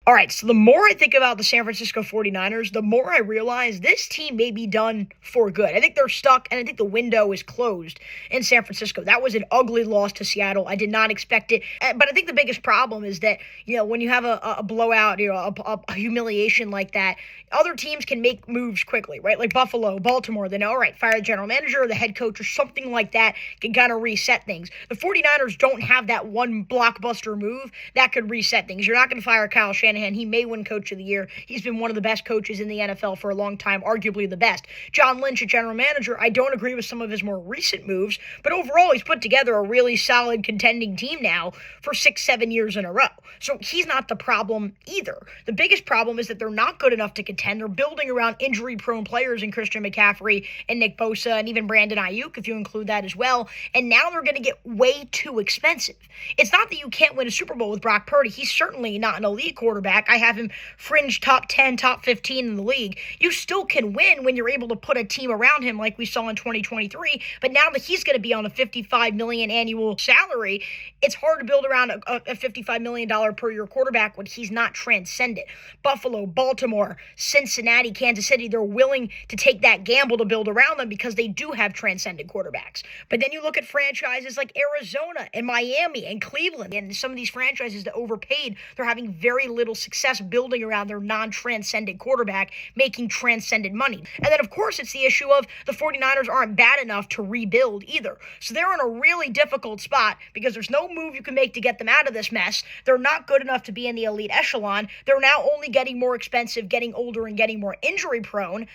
All right, so the more I think about the San Francisco 49ers, the more I realize this team may be done for good. I think they're stuck, and I think the window is closed in San Francisco. That was an ugly loss to Seattle. I did not expect it. But I think the biggest problem is that, when you have a blowout, a humiliation like that, other teams can make moves quickly, right? Like Buffalo, Baltimore, they know, all right, fire the general manager or the head coach or something like that can kind of reset things. The 49ers don't have that one blockbuster move that could reset things. You're not going to fire Kyle Shanahan. He may win Coach of the Year. He's been one of the best coaches in the NFL for a long time, arguably the best. John Lynch, a general manager, I don't agree with some of his more recent moves, but overall he's put together a really solid contending team now for 6-7 years in a row. So he's not the problem either. The biggest problem is that they're not good enough to contend. They're building around injury-prone players in Christian McCaffrey and Nick Bosa and even Brandon Ayuk, if you include that as well. And now they're going to get way too expensive. It's not that you can't win a Super Bowl with Brock Purdy. He's certainly not an elite quarterback. I have him fringe top 10, top 15 in the league. You still can win when you're able to put a team around him like we saw in 2023. But now that he's going to be on a $55 million annual salary, it's hard to build around a $55 million per year quarterback when he's not transcendent. Buffalo, Baltimore, Cincinnati, Kansas City, they're willing to take that gamble to build around them because they do have transcendent quarterbacks. But then you look at franchises like Arizona and Miami and Cleveland and some of these franchises that overpaid, they're having very little success building around their non-transcendent quarterback, making transcendent money. And then, of course, it's the issue of the 49ers aren't bad enough to rebuild either. So they're in a really difficult spot because there's no move you can make to get them out of this mess. They're not good enough to be in the elite echelon. They're now only getting more expensive, getting older, and getting more injury prone.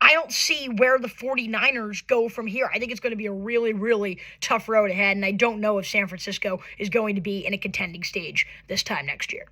I don't see where the 49ers go from here. I think it's going to be a really, really tough road ahead, and I don't know if San Francisco is going to be in a contending stage this time next year.